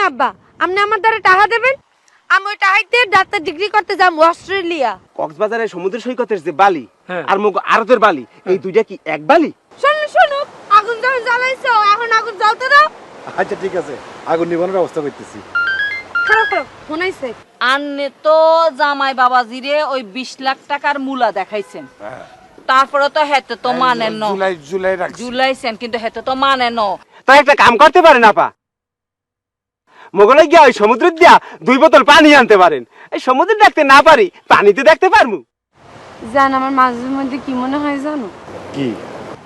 আব্বা, আপনি আমার দ্বারা টাকা দেবেন, আমি ওই টাকাতে ডাক্তার ডিগ্রি করতে যাবো অস্ট্রেলিয়া। কক্সবাজারে সমুদ্র সৈকতের যে বালি আর মুগ আরতের বালি, এই দুইটা কি এক বালি? শোনো শোনো, আগুন যখন জ্বালাইছো এখন আগুন জ্বলতে দাও। আচ্ছা ঠিক আছে, আগুন নিবানোর ব্যবস্থা করতেছি। খারাপ খারাপ শোনাইছে। আন্নে তো জামাই বাবাজিরে ওই 20 লাখ টাকার মূলা দেখাইছেন, তারপরে তো হেতে তো মানে ন জুলাইছেন, কিন্তু হেতে তো মানে ন। তাই একটা কাম করতে পারেন আপা, মোগলে গিয়া ওই সমুদ্র দিয়া 2 বোতল পানি আনতে পারেন। এই সমুদ্র দেখতে না পারি, পানিতে দেখতে পারমু। জান, আমার মাঝে মধ্যে কি মনে হয় জানো, কি?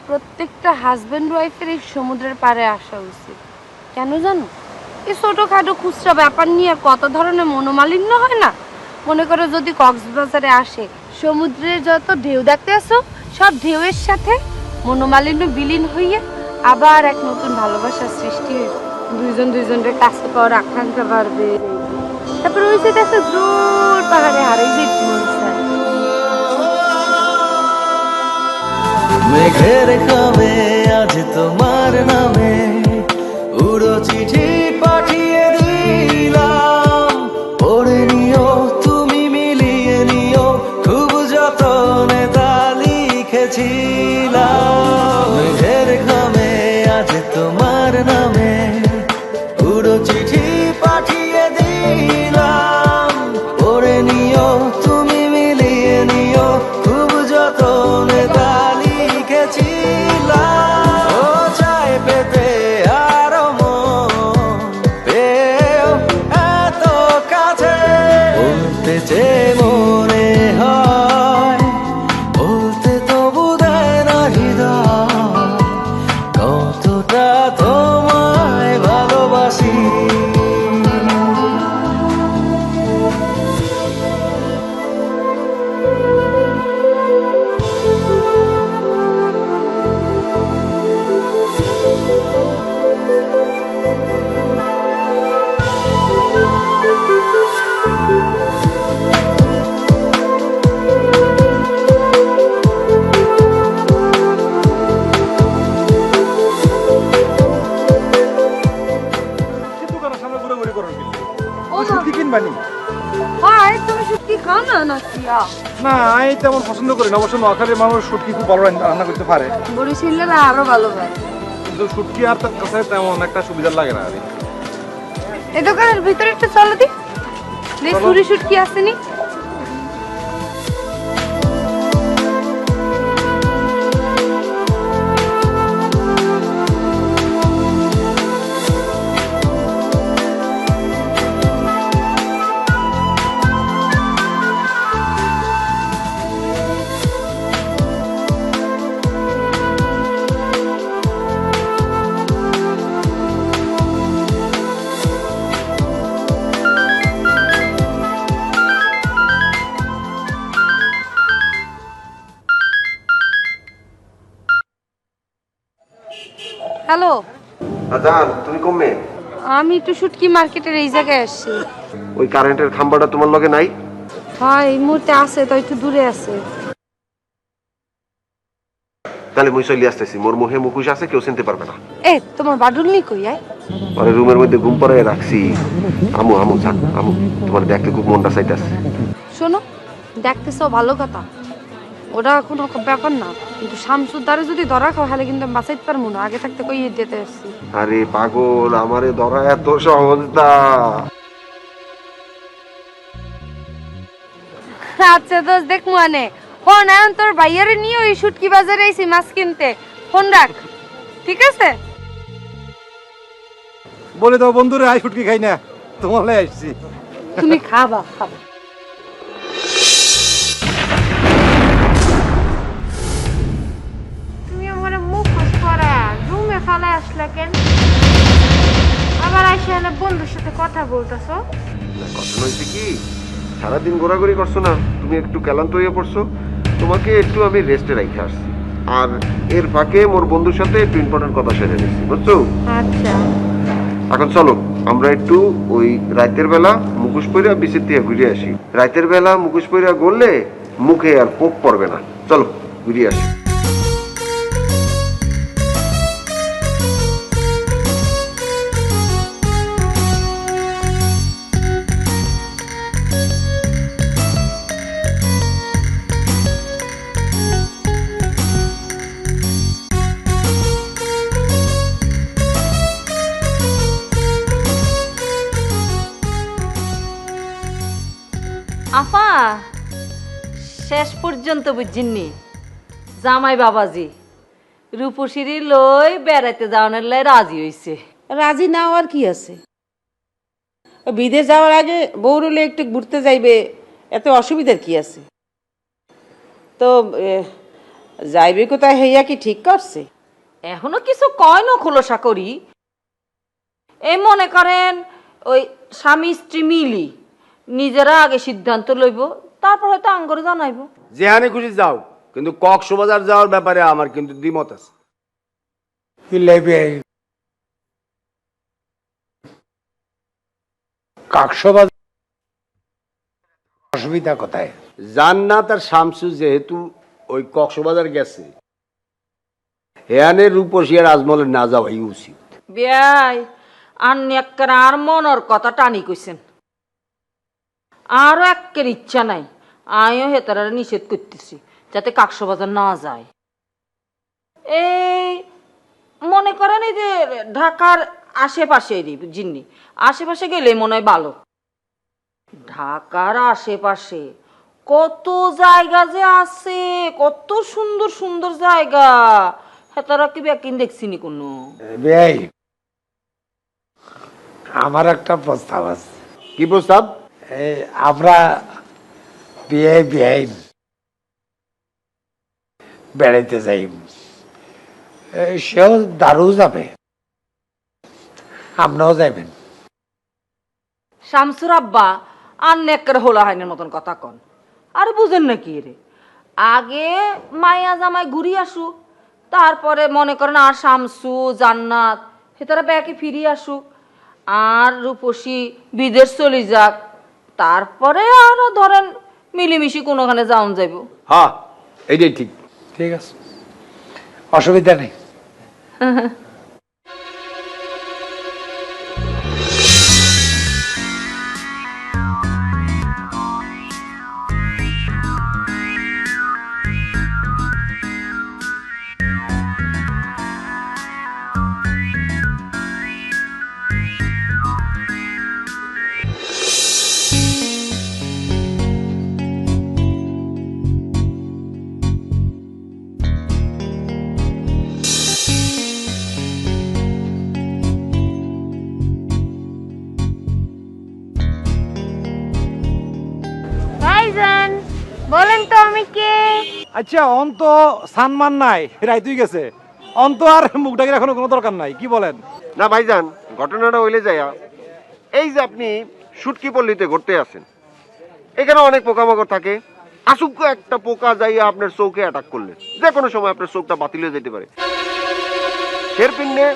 প্রত্যেকটা হাজবেন্ড ওয়াইফের এই সমুদ্রের পাড়ে আসা উচিত। কেন জানো, এই ছোটখাটো খুচরা ব্যাপার নিয়ে কত ধরনের মনোমালিন্য হয় না। মনে করো যদি কক্সবাজারে আসে, সমুদ্রের যত ঢেউ দেখতে আসো, সব ঢেউয়ের সাথে মনোমালিন্য বিলীন হইয়া আবার এক নতুন ভালোবাসার সৃষ্টি হইবে। দুইজন দুইজনের কাছে পাওয়ার আকাঙ্ক্ষা বাড়বে। তারপর ওই যে একটা দূর পাহাড়ে হারিয়ে যেতে মন চায়। মেঘের খামে আজ তোমার নামে উড়ো চিঠি পাঠিয়ে দিলাম, পড়ে নিও তুমি মিলিয়ে নিও, খুব যতনে তা লিখেছিলাম। মেঘের খামে আজ তোমার নামে উড়ো চিঠি পাঠিয়ে দিলাম, পড়ে নিও তুমি মিলিয়ে নিও, খুব যতনে তা লিখেছিলাম। ও চাই পেতে আরো মন পেও এত কাছে, বলতে যে মনে হয় বলতে তবু দেয় না হৃদয়, কতটা তোমায় ভালোবাসি। দোকানের সামনে ঘুরে করার কিনলে সত্যি কিনবানি? হয় তুমি সত্যি খাও না নাকি? না, আমি তেমন পছন্দ করি না। অবশ্য নোয়াখালীর মানুষ শুটকি খুব ভালো রান্না করতে পারে, বরিশালেরা আরো ভালো হয়। কিন্তু শুটকি আর তার কাছে তেমন একটা সুবিধা লাগে না। এই দোকানের ভিতরে একটু চলো দি, সুরি শুট কি আসেনি। হ্যালো, আজান, তুমি কমে? আমি একটু শুটকি মার্কেটের এই জায়গায় আসছি। ওই কারেন্টের খাম্বাটা তোমার লগে নাই? হ্যাঁ, এই মুহূর্তে আছে তো, একটু দূরে আছে। তাহলে মুই চলে আসতেছি, মোর মুখে মুখোশ আছে, কেউ চিনতে পারবে না। এ তোমার বাডুল নি কই আয়? পরে রুমের মধ্যে ঘুম পড়ে রাখছি। আমু আমু জান, আমু তোমার দেখতে খুব মনটা চাইতাছে। শোনো, দেখতেছো ভালো কথা, ওটা কোনো ব্যাপার না, কিন্তু শামসুদ্দারে যদি ধরা খাও হলে কিন্তু আমি বাঁচাইতে পারবো না। আগে থাকতে কই দিতে আসছি। আরে পাগল, আমারে ধরা এত সহজ না। আচ্ছা দোস্ত, দেখ মানে ফোন এখন তোর ভাইয়ারে নিয়ে ওই শুটকি বাজারে আইছি মাছ কিনতে। ফোন রাখ, ঠিক আছে? বলে দাও বন্ধুরে, আই শুটকি খাই না, তোমার লাই আসছি। তুমি খাবা খাবা। তুমি আমার মুখোশ পরা রুমে ফেলে আসলে কেন? আবার আইসা হলে বন্ধুর সাথে কথা বলতেছো। কথা হয়েছে কি, সারাদিন ঘোরাঘুরি করছো না, তুমি একটু ক্লান্ত হয়ে পড়ছো, তোমাকে একটু আমি রেস্টে রাখতে আসছি। আর এর ফাঁকে মোর বন্ধুর সাথে একটু ইম্পর্টেন্ট কথা সেরে নিচ্ছি, বুঝছো? আচ্ছা, এখন চলো আমরা একটু ওই রাতের বেলা মুখোশ পইরা বিচের থেকে ঘুরে আসি। রাতের বেলা মুখোশ পইরা গড়লে মুখে আর পোক পড়বে না। চলো ঘুরে আসি। আপা শেষ পর্যন্ত বুঝিনি জামাই বাবাজি রূপসিরি লই বেড়াইতে যাওয়ার লাই রাজি হইছে। রাজি না হওয়ার কি আছে? বিদেশ যাওয়ার আগে বউরলে একটু ঘুরতে যাইবে, এত অসুবিধার কি আছে? তো যাইবে কোথায় হইয়া কি ঠিক করছে? এখনো কিছু কয় না খোলসা করি। এই মনে করেন ওই স্বামী স্ত্রী মিলি নিজেরা আগে সিদ্ধান্ত লইব, তারপর হয়তো আঙ্গরে জানাইব। যেখানে খুশি যাও, কিন্তু কক্সবাজার যাওয়ার ব্যাপারে আমার কিন্তু দ্বিমত আছে। কক্সবাজার অসুবিধা কোথায়? জান্নাত আর শামসু যেহেতু ওই কক্সবাজার গেছে, হেয়ানে রূপসী আর আজমলের না যাওয়াই উচিত। বিয়াই আন্নি এক্কের আর মনের কথা টানি কইছেন, আরো একের ইচ্ছা নাই। আমিও হেতারা নিষেধ করতেছি যাতে কক্সবাজার না যায়। এই মনে করেন এই যে ঢাকার আশেপাশেরই জিন্নি আশেপাশে গেলে মনে হয় ভালো। ঢাকার আশেপাশে কত জায়গা যে আছে, কত সুন্দর সুন্দর জায়গা। হেতারা কি ব্যাকিন দেখছিনি কোনো? বেয়াই, আমার একটা প্রস্তাব আছে। কি প্রস্তাব? আমরা বিয়ে বেড়াইতে যাই, সেও দারু যাবে, আমরাও যাইবেন। শামসুর আব্বা আর নেকের হোলা হাইনের মতন কথা কন। আর বুঝেন না কি রে, আগে মায়া জামাই ঘুরি আসুক, তারপরে মনে করেন আর শামসু জান্নাত হেতারা ব্যাকে ফিরিয়ে আসুক, আর রূপসী বিদেশ চলে যাক, তারপরে আরো ধরেন মিলিমিশি কোনোখানে যাওন যাইব। হ্যাঁ, এইটাই ঠিক। ঠিক আছে, অসুবিধা নেই। ভাইজান বলেন তো আমি কে? আচ্ছা, অন্ত সানমান নাই, রাইতুই গেছে। অন্ত আর মুখ ডাকির এখনো কোনো দরকার নাই, কি বলেন? না ভাইজান, ঘটনাটা হইলে যাইয়া এই যে আপনি শুটকি পল্লীতে ঘুরতে আসেন, এখানে অনেক পোকামাকড় থাকে। আসুক একটা পোকা যাইয়া আপনার চোখে অ্যাটাক করলে যে কোনো সময় আপনার চোখটা বাতিল হয়ে যেতে পারে। এর পিছনে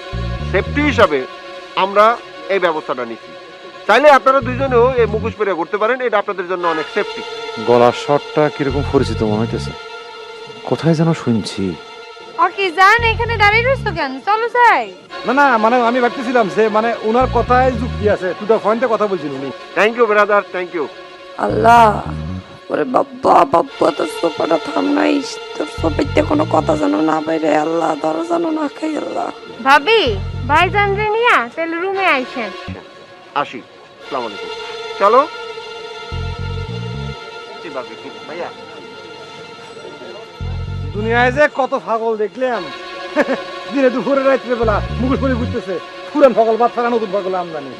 সেফটি হিসাবে আমরা এই ব্যবস্থাটা নিচ্ছি। চাইলে আপনারা দুইজনেও এই মুখোশ পরে ঘুরতে পারেন, এটা আপনাদের জন্য অনেক সেফটি। গলার শটটা কিরকম পরিচিত মনে হইতেছে, কোথায় যেন শুনছি। ওকে জান, এখানে দাঁড়িয়ে রইছো কেন? চলো যাই। না না, মানে আমি ভাবতেছিলাম যে মানে ওনার কথায় যুক্তি আছে, টু দ্য পয়েন্টে কথা বলছেন উনি। Thank you brother, thank you. Allah, ওরে বাবা বাবা, তোর সোফাটা থাম নাই, তোর সোফাইতে কোনো কথা জানো না বাইরে। আল্লাহ, ধরো জানো না খাই। আল্লাহ ভাবি, ভাইজান রে নিয়া তাহলে রুমে আইসেন। আসি, আসসালামু আলাইকুম। চলো জি ভাবি, ভাইয়া। দুনিয়ায় যে কত পাগল দেখলাম, দিনে দুপুরে রাত্রে বেলা মুখোশ পরে ঘুরতেছে। পুরান পাগল বাদ থাকা নতুন পাগল আমদানি।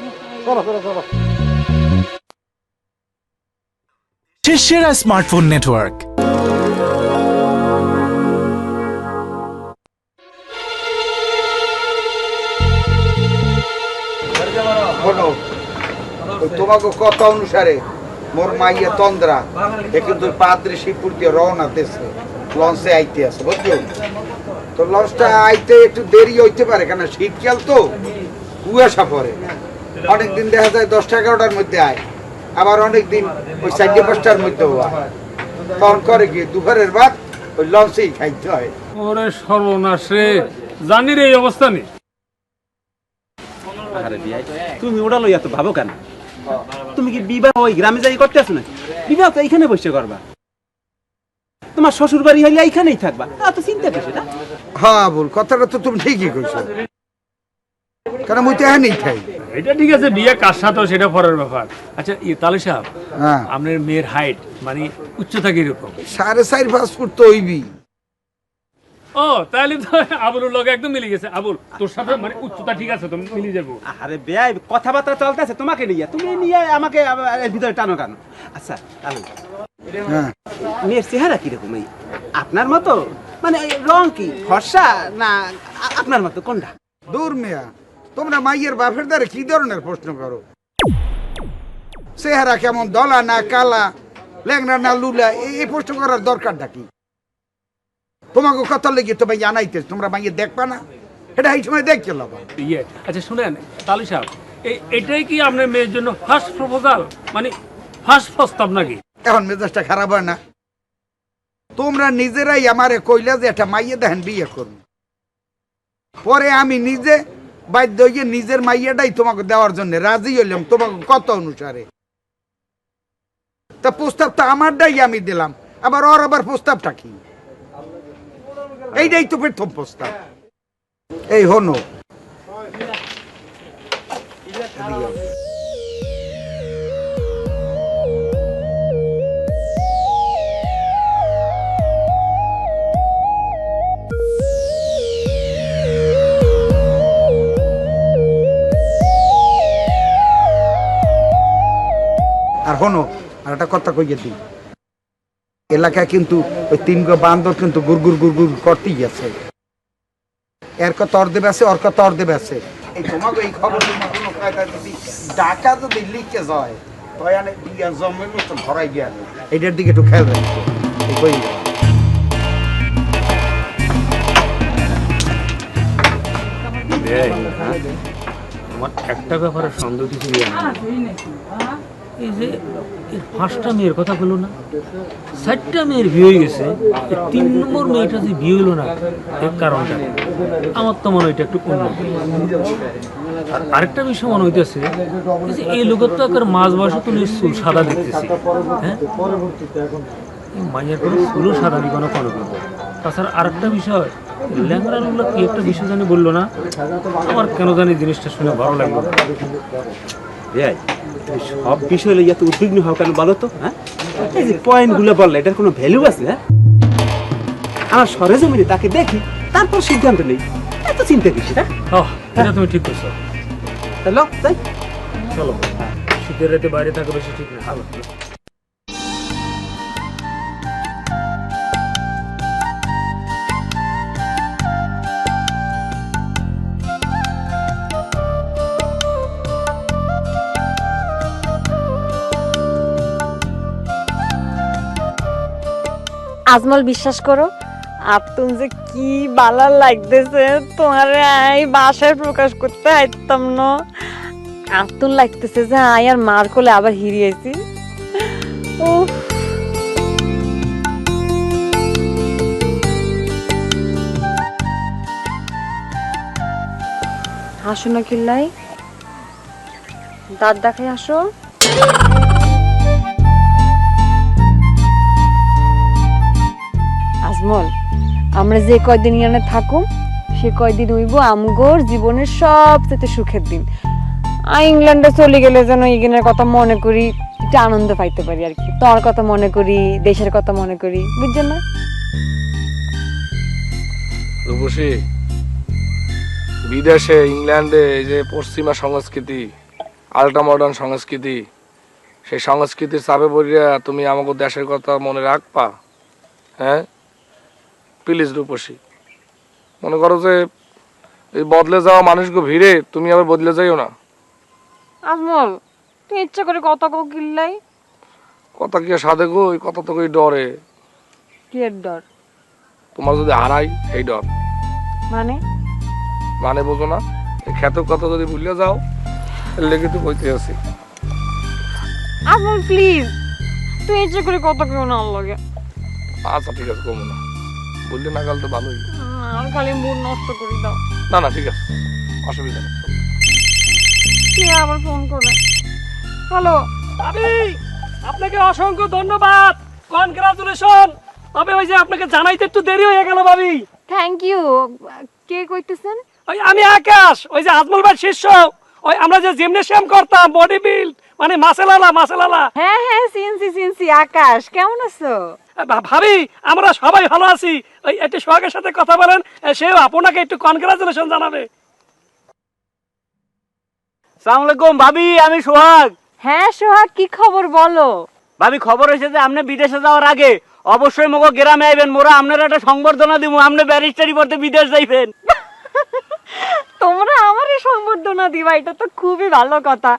চলো চলো চলো। সেরা স্মার্টফোন নেটওয়ার্ক। তোমাকে কথা অনুসারে মোর মাইয়া তন্দ্রা কিন্তু পাদ্রি শিবপুর দিয়ে রওনা দিয়েছে, লঞ্চে আইতে আছে, বুঝলো? তো লঞ্চটা আইতে একটু দেরি হইতে পারে, কেন শীতকাল তো কুয়াশা পড়ে। অনেকদিন দেখা যায় 10-11টার মধ্যে আয়, আবার অনেকদিন ওই 4-5টার মধ্যেও আয়। তখন করে কি দুপুরের ভাত ওই লঞ্চেই খাইতে হয়। ওরে সর্বনাশ রে, জানি রে এই অবস্থা নেই। তুমি ওটা লইয়া তো ভাবো কেন? তুমি কি বিবাহ ওই গ্রামে যাই করতে আসো না? বিবাহ তো এইখানে বসে করবা, তোমার শ্বশুর বাড়ি হইলে এইখানেই থাকবা, এত চিন্তা করছে না? হ্যাঁ বল, কথাটা তো তুমি ঠিকই কইছো, কেন মুই তো এখানেই খাই। এটা ঠিক আছে, বিয়ে কার সাথে সেটা পরের ব্যাপার। আচ্ছা তালে সাহেব, হ্যাঁ আপনার মেয়ের হাইট মানে উচ্চতা কিরকম? 4.5 ফুট তো হইবি। ও তাহলে তো আবুলের লগে একদম মিলে গেছে। আবুল, তোর সাথে মানে উচ্চতা ঠিক আছে, তুমি মিলে যাবো। আরে বেয়াই, কথাবার্তা চলতেছে তোমাকে নিয়ে, তুমি নিয়ে আমাকে এর ভিতরে টানো কেন? আচ্ছা তাহলে হ্যাঁ মেয়ের চেহারা কিরকম? এই আপনার মতো মানে এই রং কি ফর্সা না আপনার মতো কোনটা? দূর মিয়া, তোমরা মাইয়ের বাপের দ্বারে কি ধরনের প্রশ্ন করো? চেহারা কেমন, দলা না কালা, ল্যাংড়া না লুলা, এই প্রশ্ন করার দরকারটা কি? তোমাকে কত লেগে তো ভাই জানাইতে, তোমরা মাইয়ে দেখবা না? এটা এই সময় দেখতে লবা। ইয়ে আচ্ছা শুনেন তালে সাহেব, এটাই কি আপনার মেয়ের জন্য ফার্স্ট প্রপোজাল, মানে ফার্স্ট প্রস্তাব নাকি? এখন মেজাজটা খারাপ হয় না? তোমরা নিজেরাই আমারে কইলা যে একটা মাইয়ে দেখেন বিয়ে করুন, পরে আমি নিজে বাধ্য হইয়ে নিজের মাইয়াটাই তোমাকে দেওয়ার জন্য রাজি হইলাম তোমাকে কত অনুসারে। তা প্রস্তাবটা আমারটাই আমি দিলাম, আবার ওর আবার প্রস্তাবটা কি? এইটাই তো প্রথম প্রস্তাব। এই হনো আর হনো আর একটা কথা কইয়ে দিই, এলাকায় কিন্তু ওই 3 গো বান্দর কিন্তু গুড়গুড় গুড়গুড় করতেই আছে। এর কথা অর্ধে আছে, ওর কথা অর্ধে আছে। এই তোমাকে এই খবর কোনো কায়দা যদি ডাকা যদি লিখে যায় তয়ানে বিয়া জমের মতো ধরাই গিয়া, এইটার দিকে একটু খেয়াল রাখবে। এই কই আমার একটা ব্যাপারে সন্দেহ কিছু এই যে ফার্স্টটা মেয়ের কথা বললো না, 4টা মেয়ের বিয়ে হয়ে গেছে, 3 নম্বর মেয়েটা যে বিয়ে হলো না, এর কারণটা আমার তো মনে হয় এটা একটু অন্য। আর আরেকটা বিষয় মনে হইতেছে এই লোকের তো একটা মাঝ বয়সে তো চুল সাদা দেখতেছি, হ্যাঁ মাইয়ার কোনো চুলও সাদা কোনো কোনো। তাছাড়া আরেকটা বিষয়, ল্যাংড়া লোকগুলো কি একটা বিষয় জানি বললো না, আমার কেন জানি জিনিসটা শুনে ভালো লাগলো। সব বিষয় লইয়া তো উদ্বিগ্ন হও কেন বলো তো? হ্যাঁ এই যে পয়েন্টগুলো বললে এটার কোনো ভ্যালু আছে? হ্যাঁ আমার সরেজমিনে তাকে দেখি তারপর সিদ্ধান্ত নেই, এত চিন্তা কিসে? হ্যাঁ এটা তুমি ঠিক করছো। তাহলে তাই চলো, শীতের রাতে বাইরে থাকা বেশি ঠিক না। আজমল, বিশ্বাস করো আর তুমি যে কি ভালো লাগতেছে, তোমার আই বাসায় প্রকাশ করতে আইতাম না। আতুল লাগতেছে যে আই আর মার কোলে আবার হিরিয়েছি। উফ, হাসো না কিল্লাই, দাঁত দেখাই আসো। আজমল, আমরা যে কয়দিন ইয়ানে থাকুম সে কয়দিন হইব আমগোর জীবনের সবচেয়ে সুখের দিন। ইংল্যান্ডে চলে গেলে যেন ইগেনের কথা মনে করি, একটু আনন্দ পাইতে পারি আর কি। তোর কথা মনে করি, দেশের কথা মনে করি, বুঝছেন না? রূপসী, বিদেশে ইংল্যান্ডে এই যে পশ্চিমা সংস্কৃতি, আল্ট্রা মডার্ন সংস্কৃতি, সেই সংস্কৃতির চাপে পড়িয়া তুমি আমাকে দেশের কথা মনে রাখবা? হ্যাঁ প্লিজ রূপসী, মনে করো যে এই বদলে যাওয়া মানুষকে ভিড়ে তুমি আবার বদলে যাইও না। আজমল, তুই ইচ্ছা করে কথা কও কিল্লাই। কথা কি সাধে গো, ওই কথা তো কই ডরে। কি এর ডর? তোমার যদি হারাই এই ডর। মানে মানে বোঝো না? এই খ্যাতক কথা যদি ভুলে যাও এর লেগে তো কইতে আছি। আজমল প্লিজ, তুই ইচ্ছা করে কথা কেউ না লাগে। আচ্ছা ঠিক আছে, কমো না, বললে না গেল তো ভালোই। আর খালি মুড নষ্ট করে দাও। না না ঠিক আছে, অসুবিধা নেই। তুই আবার ফোন করে। হ্যালো ভাবি, আপনাকে অসংখ্য ধন্যবাদ, কনগ্রাচুলেশন। তবে ওই যে আপনাকে জানাইতে একটু দেরি হয়ে গেল ভাবি। Thank you. কে কইতেছেন? ওই আমি আকাশ, ওই যে আজমল ভাই শিষ্য, ওই আমরা যে জিমনেশিয়াম করতাম বডি বিল্ড মানে মাসেলালা। হ্যাঁ হ্যাঁ সিনসি আকাশ কেমন আছো? ভাবি আমরা সবাই ভালো আছি। ওই একটু সোহাগের সাথে কথা বলেন, সেও আপনাকে একটু কনগ্রাচুলেশন জানাবে। আসসালামু আলাইকুম ভাবি, আমি সোহাগ। হ্যাঁ সোহাগ, কি খবর বলো? ভাবি খবর হয়েছে যে আপনি বিদেশে যাওয়ার আগে অবশ্যই মগো গ্রামে আইবেন, মোরা আপনার একটা সংবর্ধনা দিব, আপনি ব্যারিস্টারি পড়তে বিদেশ যাইবেন। তোমরা আমারই সংবর্ধনা দিবা, এটা তো খুবই ভালো কথা।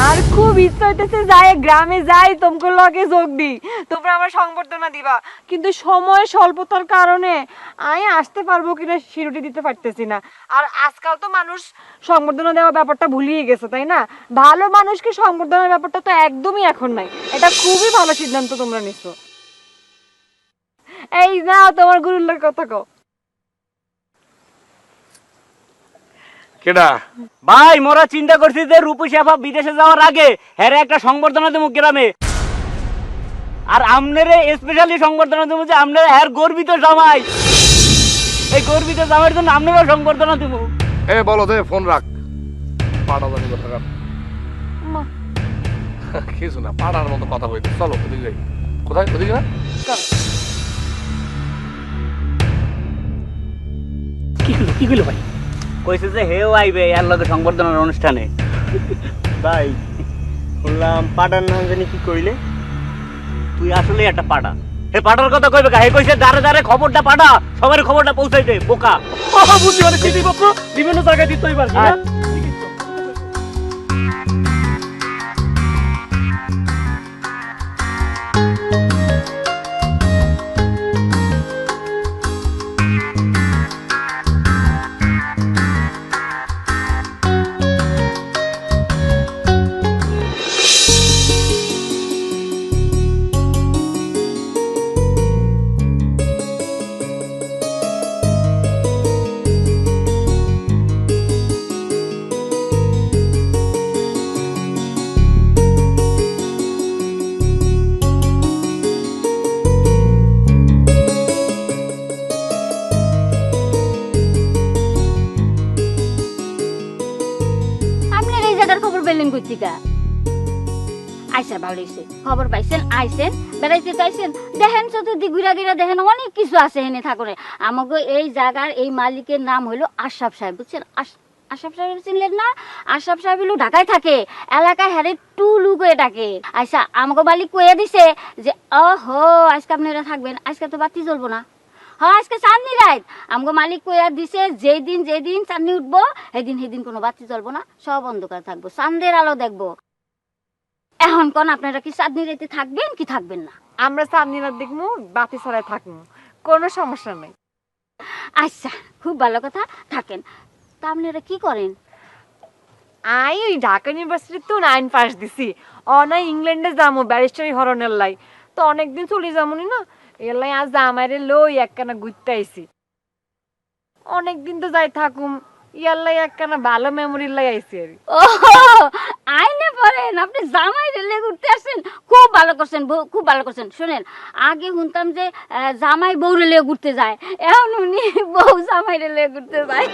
আর খুব ইচ্ছা হইতেছে যাই গ্রামে যাই তোমাকে লগে যোগ দিই, তোমরা আমার সংবর্ধনা দিবা। কিন্তু সময় স্বল্পতার কারণে আমি আসতে পারবো কিনা শিরুটি দিতে পারতেছি না। আর আজকাল তো মানুষ সংবর্ধনা দেওয়ার ব্যাপারটা ভুলিয়ে গেছে, তাই না? ভালো মানুষকে সংবর্ধনার ব্যাপারটা তো একদমই এখন নাই। এটা খুবই ভালো সিদ্ধান্ত তোমরা নিছো। এই নাও তোমার গুরুল্লার কথা কও। কেডা? ভাই মোরা চিন্তা করছি যে রূপসী আপা বিদেশে যাওয়ার আগে হ্যাঁ একটা সংবর্ধনা দেবো গ্রামে, আর আমনেরে স্পেশালি সংবর্ধনা দেবো যে আপনারা হ্যার গর্বিত জামাই। এই গর্বিত জামাইয়ের জন্য আপনারা সংবর্ধনা দেবো। এ বলো দে, ফোন রাখ। পাড়া জানি কথা কার কিছু না, পাড়ার মতো কথা বলতে। চলো ওদিকে যাই। কোথায়? ওদিকে না? কি হলো ভাই? কইছে যে হেও আইবে এর লগে সংবর্ধনার অনুষ্ঠানে। ভাই শুনলাম পাড়ার নাম জানি কি কইলে? তুই আসলে একটা পাড়া। হে পাড়ার কথা কইবে কা? হে কইছে দাঁড়ে দাঁড়ে খবরটা পাড়া, সবার খবরটা পৌঁছাই দে বোকা। বুঝি মানে চিঠিপত্র বিভিন্ন জায়গায় দিতেই পারবি না। আইসা ভালো হয়েছে, খবর পাইছেন, আইসেন, বেড়াইতে চাইছেন, দেখেন চতুর্দিক ঘুরা ঘুরা দেখেন অনেক কিছু আছে হেনে থাকুনে। আমাকে এই জায়গার এই মালিকের নাম হলো আশরাফ সাহেব, বুঝছেন? আশরাফ সাহেব চিনলেন না? আশরাফ সাহেব হলো ঢাকায় থাকে, এলাকায় হ্যারে টুলু করে ডাকে। আচ্ছা আমাকে মালিক কয়ে দিছে যে ওহো আজকে আপনারা থাকবেন, আজকে তো বাতি জ্বলবো না। হ্যাঁ আজকে চাঁদনি রাত। আমাকে মালিক কইয়া দিছে যেদিন চাঁদনি উঠবো সেদিন কোনো বাতি জ্বলবো না, সব অন্ধকার থাকবো, চাঁদের আলো দেখবো। এখন কোন আপনারা কি চাঁদনি রাতে থাকবেন কি থাকবেন না? আমরা চাঁদনি রাত দেখবো, বাতি ছাড়াই থাকবো, কোনো সমস্যা নেই। আচ্ছা খুব ভালো কথা, থাকেন। তা আপনারা কি করেন? ওই ঢাকা ইউনিভার্সিটি তো 9 পাস দিছি, অনাই ইংল্যান্ডে যাবো ব্যারিস্টারি হরনের লাই। তো অনেকদিন চলে যাবো না, এর লাই আজ আমারে লই একখানা ঘুরতে আইছি। অনেকদিন তো যাই থাকুম, ইয়াল্লাই একখানা ভালো মেমোরির লাই আইছি আর। ও আইনে পড়েন, আপনি জামাই রেলে ঘুরতে আসছেন, খুব ভালো করছেন, খুব ভালো করছেন। শোনেন আগে শুনতাম যে জামাই বউ রেলে ঘুরতে যায়, এখন উনি বউ জামাই রেলে ঘুরতে যায়।